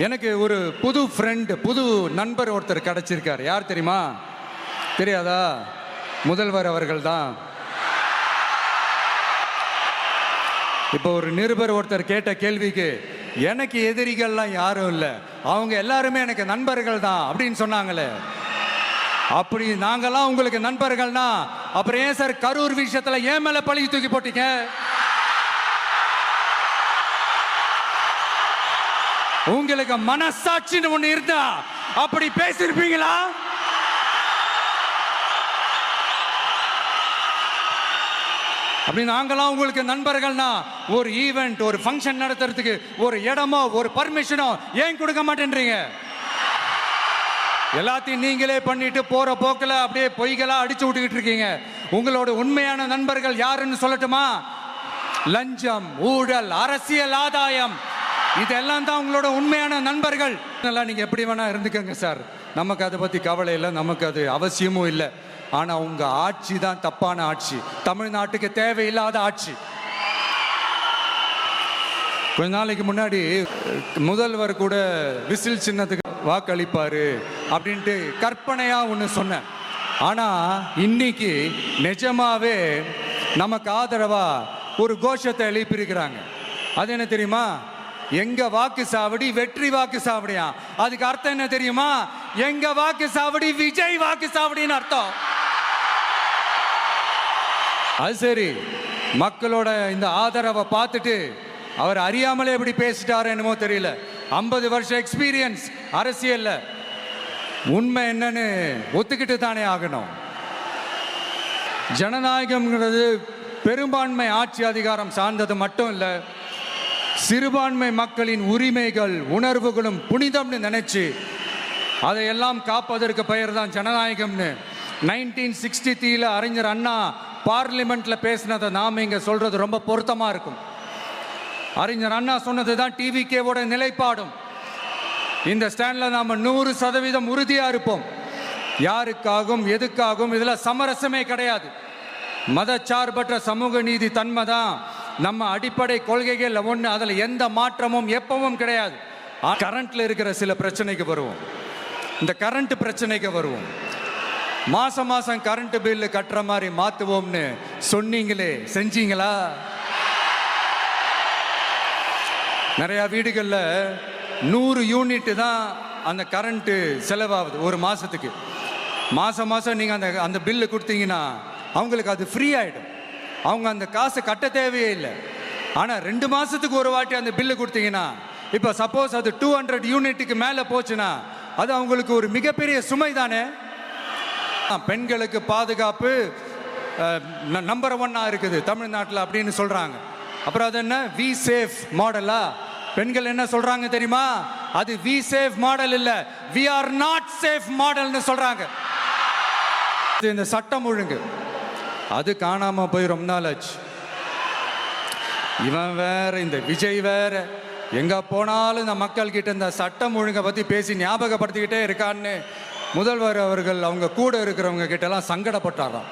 எனக்கு ஒரு புது ஃப்ரெண்ட், புது நண்பர் ஒருத்தர் கிடைச்சிருக்கார். யார் தெரியுமா? தெரியாதா? முதல்வர் அவர்கள் தான். இப்போ ஒரு நிருபர் ஒருத்தர் கேட்ட கேள்விக்கு, எனக்கு எதிரிகள்லாம் யாரும் இல்லை, அவங்க எல்லாருமே எனக்கு நண்பர்கள் தான் அப்படின்னு சொன்னாங்களே. அப்படி நாங்கெல்லாம் உங்களுக்கு நண்பர்கள்னா அப்புறம் ஏன் சார் கரூர் விஷயத்துல ஏன் மேல பழி தூக்கி போட்டீங்க? உங்களுக்கு மனசாட்சின்னு ஒண்ணு இருந்தா அப்படி பேசிருப்பீங்களா? அப்படி நாங்களாம் உங்களுக்கு நண்பர்கள்னா ஒரு ஈவெண்ட், ஒரு ஃபங்க்ஷன் நடத்துறதுக்கு ஒரு இடமோ ஒரு பர்மிஷனோ ஏன் கொடுக்க மாட்டேன்றீங்க? எல்லாத்தையும் நீங்களே பண்ணிட்டு போற போக்கில் அப்படியே பொய்களா அடிச்சு விட்டுக்கிட்டு இருக்கீங்க. உங்களோட உண்மையான நண்பர்கள் யாருன்னு சொல்லட்டுமா? லஞ்சம், ஊழல், அரசியல் ஆதாயம், இதெல்லாம் தான் உங்களோட உண்மையான நண்பர்கள். நீங்க எப்படி வேணா இருந்துக்கங்க சார், நமக்கு அதை பத்தி கவலை இல்லை, நமக்கு அது அவசியமும் இல்லை. ஆனா உங்க ஆட்சி தான் தப்பான ஆட்சி, தமிழ்நாட்டுக்கு தேவையில்லாத ஆட்சி. கொஞ்ச நாளைக்கு முன்னாடி முதல்வர் கூட விசில் சின்னத்துக்கு வாக்களிப்பாரு அப்படின்ட்டு கற்பனையா ஒன்று சொன்னேன். ஆனா இன்னைக்கு நிஜமாவே நமக்கு ஆதரவா ஒரு கோஷத்தை எழுப்பியிருக்கிறாங்க. அது என்ன தெரியுமா? எங்க வாக்கு சாவடி வெற்றி வாக்கு சாவடியா. அதுக்கு அர்த்தம் என்ன தெரியுமா? எங்க வாக்கு சாவடி விஜய் வாக்கு சாவடின்னு அர்த்தம். அது சரி, மக்களோட இந்த ஆதரவை பார்த்துட்டு அவர் அறியாமலே எப்படி பேசிட்டாரு என்னமோ தெரியல. 50 வருஷம் எக்ஸ்பீரியன்ஸ் அரசியல்ல, உண்மை என்னன்னு ஒத்துக்கிட்டு தானே ஆகணும். ஜனநாயகம்ங்கிறது பெரும்பான்மை ஆட்சி அதிகாரம் சார்ந்தது மட்டும் இல்லை, சிறுபான்மை மக்களின் உரிமைகள் உணர்வுகளும் புனிதம்னு நினைச்சு அதையெல்லாம் காப்பதற்கு பெயர் தான் ஜனநாயகம்னு 1963 அறிஞர் அண்ணா பார்லிமெண்ட்ல பேசினதை நாம இங்க சொல்றது ரொம்ப பொருத்தமா இருக்கும். அறிஞர் அண்ணா சொன்னது தான் டிவிகேவோட நிலைப்பாடும். இந்த ஸ்டாண்ட்ல நாம 100% உறுதியா இருப்போம். யாருக்காகவும் எதுக்காகவும் இதுல சமரசமே கிடையாது. மதச்சார்பற்ற சமூக நீதி தன்மை தான் நம்ம அடிப்படை கொள்கைகள் ஒன்று. அதில் எந்த மாற்றமும் எப்பவும் கிடையாது. கரண்ட்ல இருக்கிற சில பிரச்சனைக்கு வருவோம். இந்த கரண்ட் பிரச்சனைக்கு வருவோம். மாசம் மாசம் கரண்ட் பில்லு கட்டுற மாதிரி மாத்துவோம்னு சொன்னீங்களே, செஞ்சீங்களா? நிறைய வீடுகளில் 100 யூனிட் தான் அந்த கரண்ட் செலவாகுது ஒரு மாசத்துக்கு. மாசம் மாசம் நீங்க அந்த பில்லு கொடுத்தீங்கன்னா அவங்களுக்கு அது ஃப்ரீ ஆயிடும். அவங்க அந்த காசு கட்ட தேவையே இல்லை. ஆனால் 2 மாசத்துக்கு ஒரு வாட்டி அந்த பில்லு கொடுத்தீங்கன்னா, இப்போ சப்போஸ் அது 200 யூனிட்டுக்கு மேலே போச்சுன்னா அது அவங்களுக்கு ஒரு மிகப்பெரிய சுமை தானே. பெண்களுக்கு பாதுகாப்பு நம்பர் 1 இருக்குது தமிழ்நாட்டில் அப்படின்னு சொல்றாங்க. அப்புறம் அது என்ன வி சேஃப் மாடலா? பெண்கள் என்ன சொல்றாங்க தெரியுமா? அது வி சேஃப் மாடல் இல்ல, வி ஆர் நாட் சேஃப் மாடல்னு சொல்றாங்க. இந்த சட்டம் ஒழுங்கு அது காணாம போய் ரொம்ப நாள் ஆச்சு. இவன் வேற, இந்த விஜய் வேற, எங்க போனாலும் இந்த மக்கள் கிட்ட இந்த சட்டம் ஒழுங்கை பத்தி பேசி ஞாபகப்படுத்திக்கிட்டே இருக்கான்னு முதல்வர் அவர்கள் அவங்க கூட இருக்கிறவங்க கிட்ட எல்லாம் சங்கடப்பட்டாராம்.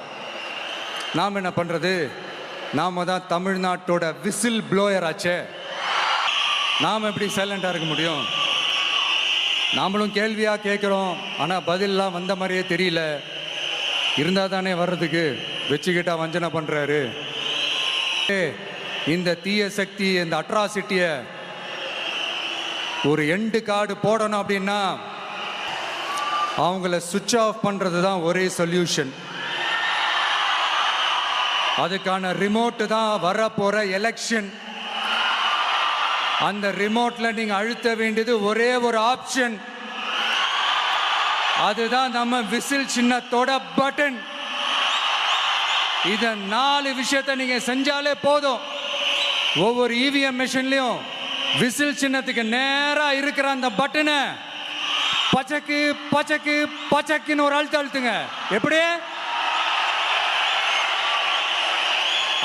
நாம் என்ன பண்றது? நாம தான் தமிழ்நாட்டோட விசில் ப்ளோயர் ஆச்சே, நாம் எப்படி சைலண்டா இருக்க முடியும்? நாமளும் கேள்வியா கேட்கிறோம், ஆனா பதிலெல்லாம் வந்த மாதிரியே தெரியல. இருந்தா தானே வர்றதுக்கு, வச்சுக்கிட்டா வஞ்சனை பண்றாரு. இந்த தீய சக்தி, இந்த அட்ராசிட்டிய ஒரு எண்டு கார்டு போடணும் அப்படின்னா அவங்கள சுவிட்ச் ஆஃப் பண்றது தான் ஒரே சொல்யூஷன். அதுக்கான ரிமோட் தான் வரப்போற எலெக்ஷன். அந்த ரிமோட்ல நீங்க அழுத்த வேண்டியது ஒரே ஒரு ஆப்ஷன், அதுதான் நம்ம விசில் சின்னத்தோட பட்டன். இத 4 விஷயத்தை நீங்க செஞ்சாலே போதும். ஒவ்வொரு இவிஎம் மெஷின்லயும் விசில் சின்னத்துக்கு நேரா இருக்கிற அந்த பட்டனை பச்சக்கு பச்சக்கு பச்சக்குன்னு ஒரு அழுத்த அழுத்துங்க. எப்படி?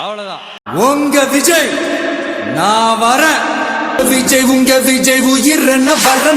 அவ்வளவுதான். உங்க விஜய் நான் வரேன். விஜய் உங்க விஜய் உயிர் என்ன வர